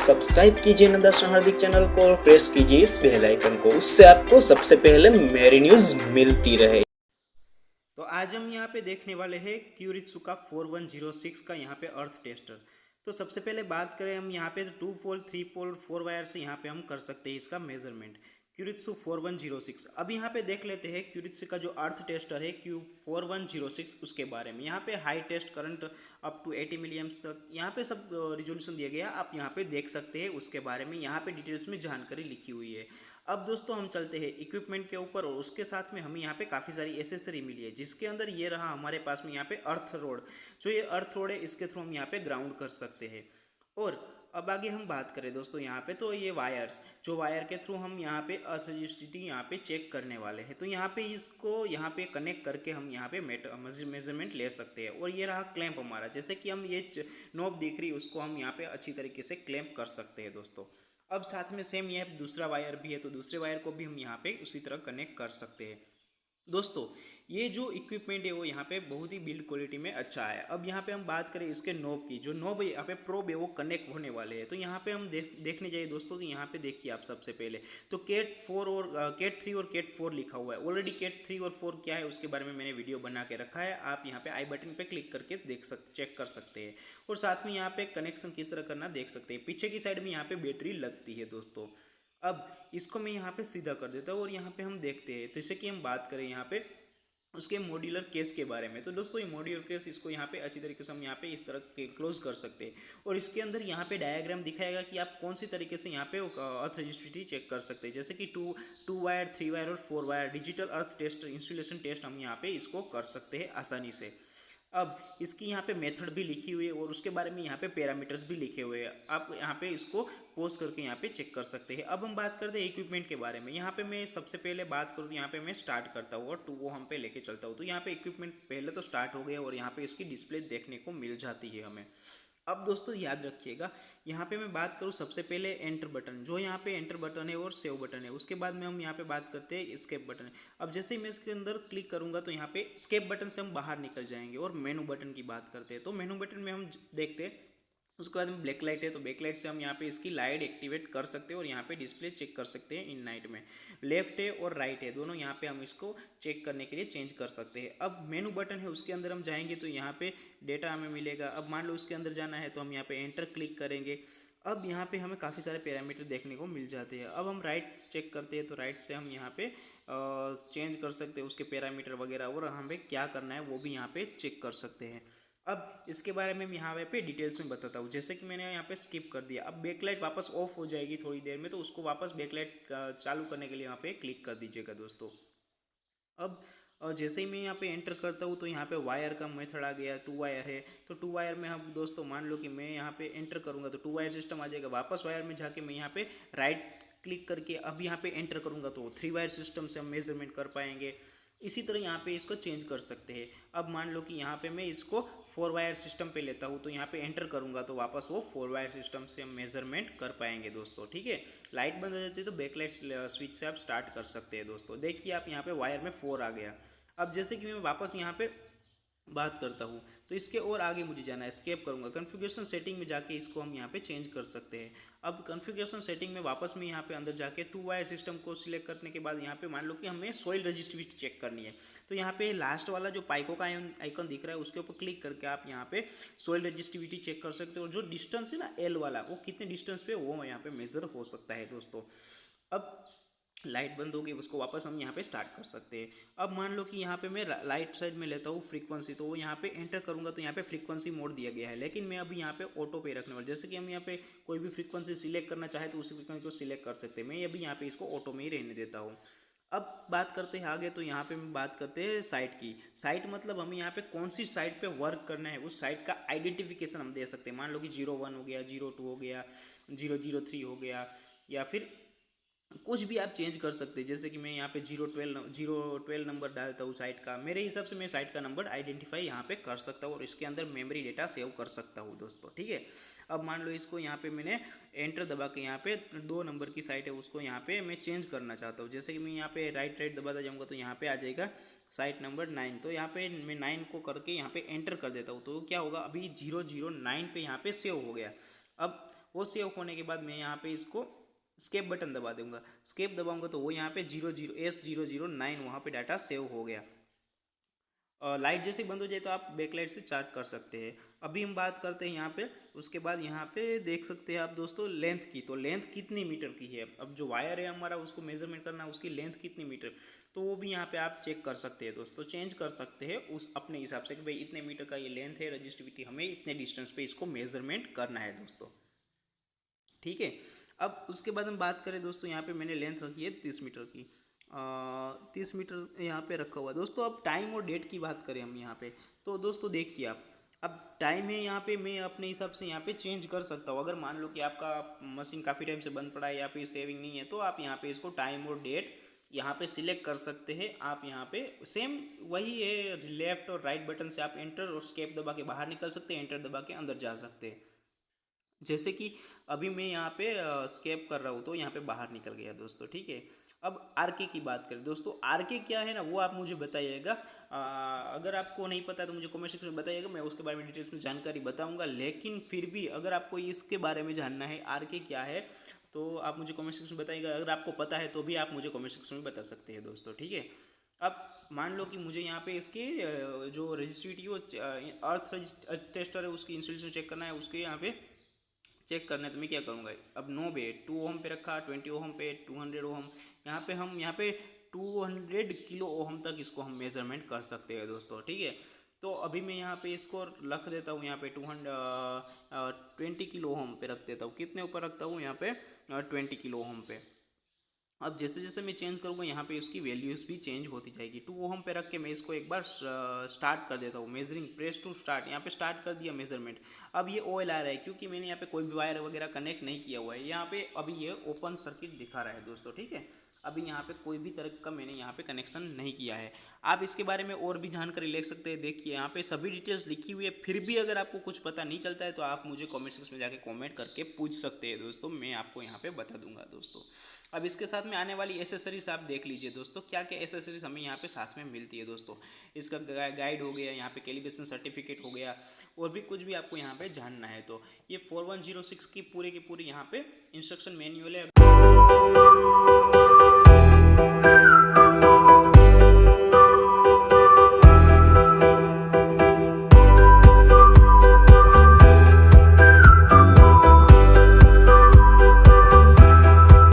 Subscribe कीजिए नंदाश्रम हार्दिक channel को और प्रेस कीजिए इस बेल आइकन को, उससे आपको सबसे पहले मेरी न्यूज मिलती रहे। तो आज हम यहाँ पे देखने वाले हैं क्यूरित्सुका 4106 का यहाँ पे अर्थ टेस्टर। तो सबसे पहले बात करें हम यहाँ पे 2 पोल 3 पोल 4 वायर से यहाँ पे हम कर सकते हैं इसका मेजरमेंट क्यूरित्सु 4106। अब यहाँ पे देख लेते हैं क्यूरित्सु का जो अर्थ टेस्टर है क्यू 4106 उसके बारे में। यहाँ पे high test current up to 80 milliamps तक यहाँ पे सब रिजोल्यूशन दिया गया, आप यहाँ पे देख सकते हैं उसके बारे में। यहाँ पे डिटेल्स में जानकारी लिखी हुई है। अब दोस्तों हम चलते हैं इक्विपमेंट के ऊपर, और उसके साथ में हमें यहाँ पे काफ़ी सारी एसेसरी मिली है, जिसके अंदर ये रहा हमारे पास में यहाँ पे अर्थ रोड। जो ये अर्थ रोड है इसके थ्रू हम यहाँ पे ग्राउंड कर सकते हैं। और अब आगे हम बात करें दोस्तों यहाँ पे, तो ये वायर्स, जो वायर के थ्रू हम यहाँ पे अर्थ रजिस्टिविटी यहाँ पे चेक करने वाले हैं। तो यहाँ पे इसको यहाँ पे कनेक्ट करके हम यहाँ पे मेजरमेंट ले सकते हैं। और ये रहा क्लैंप हमारा, जैसे कि हम ये नॉब दिख रही है उसको हम यहाँ पे अच्छी तरीके से क्लैंप कर सकते हैं दोस्तों। अब साथ में सेम ये दूसरा वायर भी है, तो दूसरे वायर को भी हम यहाँ पे उसी तरह कनेक्ट कर सकते हैं दोस्तों। ये जो इक्विपमेंट है वो यहाँ पे बहुत ही बिल्ड क्वालिटी में अच्छा है। अब यहाँ पे हम बात करें इसके नॉब की, जो नॉब यहाँ पे प्रोब है वो कनेक्ट होने वाले हैं। तो यहाँ पे हम देखने जाइए दोस्तों, तो यहाँ पे देखिए आप सबसे पहले तो कैट 4 और कैट 3 और कैट 4 लिखा हुआ है। ऑलरेडी कैट 3 और 4 क्या है उसके बारे में मैंने वीडियो बना के रखा है, आप यहाँ पे आई बटन पे क्लिक करके चेक कर सकते हैं। और साथ में यहाँ पे कनेक्शन किस तरह करना देख सकते हैं। पीछे की साइड में यहाँ पे बैटरी लगती है दोस्तों। अब इसको मैं यहाँ पे सीधा कर देता हूँ और यहाँ पे हम देखते हैं। तो जैसे कि हम बात करें यहाँ पे उसके मॉड्यूलर केस के बारे में, तो दोस्तों ये मॉड्यूलर केस, इसको यहाँ पे अच्छी तरीके से हम यहाँ पे इस तरह के क्लोज कर सकते हैं। और इसके अंदर यहाँ पे डायग्राम दिखाएगा कि आप कौन सी तरीके से यहाँ पे अर्थ रजिस्टिविटी चेक कर सकते हैं। जैसे कि टू वायर 3 वायर और 4 वायर डिजिटल अर्थ टेस्ट इंस्टॉलेशन टेस्ट हम यहाँ पे इसको कर सकते हैं आसानी से। अब इसकी यहाँ पे मेथड भी लिखी हुई है और उसके बारे में यहाँ पे पैरामीटर्स भी लिखे हुए हैं, आप यहाँ पे इसको पोज करके यहाँ पे चेक कर सकते हैं। अब हम बात करते हैं इक्विपमेंट के बारे में। यहाँ पे मैं सबसे पहले बात करूँ, यहाँ पे मैं स्टार्ट करता हूँ और 2 वो हम पे लेके चलता हूँ। तो यहाँ पे इक्विपमेंट पहले तो स्टार्ट हो गया और यहाँ पे इसकी डिस्प्ले देखने को मिल जाती है हमें। अब दोस्तों याद रखिएगा, यहाँ पे मैं बात करूँ सबसे पहले एंटर बटन, जो यहाँ पे एंटर बटन है और सेव बटन है। उसके बाद में हम यहाँ पे बात करते हैं स्केप बटन। अब जैसे ही मैं इसके अंदर क्लिक करूँगा तो यहाँ पे स्केप बटन से हम बाहर निकल जाएंगे। और मेनू बटन की बात करते हैं, तो मेनू बटन में हम देखते हैं उसके बाद में ब्लैक लाइट है, तो ब्लैक लाइट से हम यहाँ पे इसकी लाइट एक्टिवेट कर सकते हैं और यहाँ पे डिस्प्ले चेक कर सकते हैं इन नाइट में। लेफ्ट है और राइट है, दोनों यहाँ पे हम इसको चेक करने के लिए चेंज कर सकते हैं। अब मेनू बटन है उसके अंदर हम जाएंगे तो यहाँ पे डेटा हमें मिलेगा। अब मान लो उसके अंदर जाना है तो हम यहाँ पे एंटर क्लिक करेंगे। अब यहाँ पे हमें काफ़ी सारे पैरामीटर देखने को मिल जाते हैं। अब हम राइट चेक करते हैं, तो राइट से हम यहाँ पे चेंज कर सकते हैं उसके पैरामीटर वगैरह, और हमें क्या करना है वो भी यहाँ पे चेक कर सकते हैं। अब इसके बारे में यहाँ पे डिटेल्स में बताता हूँ। जैसे कि मैंने यहाँ पे स्किप कर दिया, अब बैकलाइट वापस ऑफ हो जाएगी थोड़ी देर में, तो उसको वापस बैकलाइट चालू करने के लिए यहाँ पे क्लिक कर दीजिएगा दोस्तों। अब जैसे ही मैं यहाँ पे एंटर करता हूँ तो यहाँ पे वायर का मेथड आ गया, 2 वायर है। तो 2 वायर में हम दोस्तों मान लो कि मैं यहाँ पे एंटर करूँगा तो 2 वायर सिस्टम आ जाएगा। वापस वायर में जाके मैं यहाँ पे राइट क्लिक करके अब यहाँ पे एंटर करूँगा तो 3 वायर सिस्टम से हम मेजरमेंट कर पाएंगे। इसी तरह यहाँ पे इसको चेंज कर सकते हैं। अब मान लो कि यहाँ पे मैं इसको 4 वायर सिस्टम पे लेता हूँ, तो यहाँ पे एंटर करूँगा तो वापस वो 4 वायर सिस्टम से हम मेजरमेंट कर पाएंगे दोस्तों। ठीक है, लाइट बंद हो जाती है तो बैकलाइट स्विच से आप स्टार्ट कर सकते हैं दोस्तों। देखिए आप यहाँ पे वायर में 4 आ गया। अब जैसे कि मैं वापस यहाँ पे बात करता हूँ तो इसके और आगे मुझे जाना है, स्केप करूँगा, कॉन्फ़िगरेशन सेटिंग में जाके इसको हम यहाँ पे चेंज कर सकते हैं। अब कॉन्फ़िगरेशन सेटिंग में वापस में यहाँ पे अंदर जाके 2 वायर सिस्टम को सिलेक्ट करने के बाद यहाँ पे मान लो कि हमें सॉइल रजिस्टिविटी चेक करनी है, तो यहाँ पे लास्ट वाला जो पाइको का आइकन दिख रहा है उसके ऊपर क्लिक करके आप यहाँ पे सॉइल रजिस्टिविटी चेक कर सकते हो। और जो डिस्टेंस है ना एल वाला, वो कितने डिस्टेंस पे वो यहाँ पे मेजर हो सकता है दोस्तों। अब लाइट बंद होगी, उसको वापस हम यहाँ पे स्टार्ट कर सकते हैं। अब मान लो कि यहाँ पे मैं लाइट साइड में लेता हूँ फ्रीक्वेंसी, तो वो यहाँ पे एंटर करूँगा तो यहाँ पे फ्रीक्वेंसी मोड दिया गया है, लेकिन मैं अभी यहाँ पे ऑटो पे रखने वाला। जैसे कि हम यहाँ पे कोई भी फ्रीक्वेंसी सिलेक्ट करना चाहे तो उसी फ्रीक्वेंसी को सिलेक्ट कर सकते हैं। मैं अभी यहाँ पे इसको ऑटो में ही रहने देता हूँ। अब बात करते हैं आगे, तो यहाँ पे हम बात करते हैं साइट की। साइट मतलब हमें यहाँ पे कौन सी साइट पे वर्क करना है उस साइट का आइडेंटिफिकेशन हम दे सकते हैं। मान लो कि 01 हो गया, 02 हो गया, 003 हो गया, या फिर कुछ भी आप चेंज कर सकते हैं। जैसे कि मैं यहाँ पे 012 नंबर डालता हूँ साइट का, मेरे हिसाब से मैं साइट का नंबर आइडेंटिफाई यहाँ पे कर सकता हूँ और इसके अंदर मेमोरी डेटा सेव कर सकता हूँ दोस्तों। ठीक है, अब मान लो इसको यहाँ पे मैंने एंटर दबा के यहाँ पे 2 नंबर की साइट है उसको यहाँ पे मैं चेंज करना चाहता हूँ। जैसे कि मैं यहाँ पे राइट दबाता जाऊँगा तो यहाँ पे आ जाएगा साइट नंबर 9। तो यहाँ पे मैं 9 को करके यहाँ पे एंटर कर देता हूँ, तो क्या होगा, अभी 009 पे यहाँ पे सेव हो गया। अब वो सेव होने के बाद मैं यहाँ पे इसको स्केप बटन दबा दूंगा। स्केप दबाऊंगा तो वो यहाँ पे 00S009 वहाँ पे डाटा सेव हो गया। लाइट जैसे बंद हो जाए तो आप बैकलाइट से चार्ज कर सकते हैं। अभी हम बात करते हैं यहाँ पे, उसके बाद यहाँ पे देख सकते हैं आप दोस्तों लेंथ की, तो लेंथ कितनी मीटर की है। अब जो वायर है हमारा उसको मेजरमेंट करना है, उसकी लेंथ कितनी मीटर, तो वो भी यहाँ पे आप चेक कर सकते हैं दोस्तों, चेंज कर सकते हैं उस अपने हिसाब से कि भाई इतने मीटर का ये लेंथ है, रजिस्टिविटी हमें इतने डिस्टेंस पे इसको मेजरमेंट करना है दोस्तों। ठीक है, अब उसके बाद हम बात करें दोस्तों, यहाँ पे मैंने लेंथ रखी है 30 मीटर की, 30 मीटर यहाँ पे रखा हुआ है दोस्तों। अब टाइम और डेट की बात करें हम यहाँ पे, तो दोस्तों देखिए आप, अब टाइम है यहाँ पे मैं अपने हिसाब से यहाँ पे चेंज कर सकता हूँ। अगर मान लो कि आपका मशीन काफ़ी टाइम से बंद पड़ा है या फिर सेविंग नहीं है, तो आप यहाँ पे इसको टाइम और डेट यहाँ पे सिलेक्ट कर सकते हैं। आप यहाँ पे सेम वही है, लेफ्ट और राइट बटन से आप एंटर और स्केप दबा के बाहर निकल सकते हैं, एंटर दबा के अंदर जा सकते हैं। जैसे कि अभी मैं यहाँ पे स्केप कर रहा हूँ तो यहाँ पे बाहर निकल गया दोस्तों। ठीक है, अब आरके की बात करें दोस्तों, आरके क्या है ना वो आप मुझे बताइएगा। अगर आपको नहीं पता तो मुझे कमेंट सेक्शन में बताइएगा, मैं उसके बारे में डिटेल्स में जानकारी बताऊंगा। लेकिन फिर भी अगर आपको इसके बारे में जानना है आरके क्या है, तो आप मुझे कमेंट सेक्शन में बताइएगा। अगर आपको पता है तो भी आप मुझे कमेंट सेक्शन में बता सकते हैं दोस्तों। ठीक है, अब मान लो कि मुझे यहाँ पे इसके जो रजिस्ट्रिटी वो अर्थ टेस्टर है उसकी इंस्टॉलेशन चेक करना है, उसके यहाँ पे चेक करना है, तो मैं क्या करूँगा, अब 9 पे 2 ओम पे रखा, 20 ओम पे 200 ओम, यहाँ पे हम यहाँ पे 200 किलो ओम तक इसको हम मेजरमेंट कर सकते हैं दोस्तों। ठीक है, तो अभी मैं यहाँ पे इसको रख देता हूँ, यहाँ पे 20 किलो ओम पे रख देता हूँ। कितने ऊपर रखता हूँ, यहाँ पे 20 किलो ओम पे। अब जैसे जैसे मैं चेंज करूँगा यहाँ पे उसकी वैल्यूज़ भी चेंज होती जाएगी। 2 ओम पे रख के मैं इसको एक बार स्टार्ट कर देता हूँ, मेजरिंग प्रेस टू स्टार्ट, यहाँ पे स्टार्ट कर दिया मेजरमेंट। अब ये ऑयल आ रहा है क्योंकि मैंने यहाँ पे कोई भी वायर वगैरह कनेक्ट नहीं किया हुआ है, यहाँ पे अभी ये ओपन सर्किट दिखा रहा है दोस्तों। ठीक है, अभी यहाँ पे कोई भी तरह का मैंने यहाँ पे कनेक्शन नहीं किया है। आप इसके बारे में और भी जानकारी ले सकते हैं। देखिए यहाँ पे सभी डिटेल्स लिखी हुई है, फिर भी अगर आपको कुछ पता नहीं चलता है तो आप मुझे कमेंट सेक्शन में जाके कमेंट करके पूछ सकते हैं दोस्तों, मैं आपको यहाँ पे बता दूंगा दोस्तों। अब इसके साथ में आने वाली एसेसरीज आप देख लीजिए दोस्तों, क्या क्या एसेसरीज हमें यहाँ पे साथ में मिलती है दोस्तों। इसका गाइड हो गया, यहाँ पे कैलिब्रेशन सर्टिफिकेट हो गया, और भी कुछ भी आपको यहाँ पे जानना है तो ये 4106 की पूरी यहाँ पे इंस्ट्रक्शन मैन्युअल है।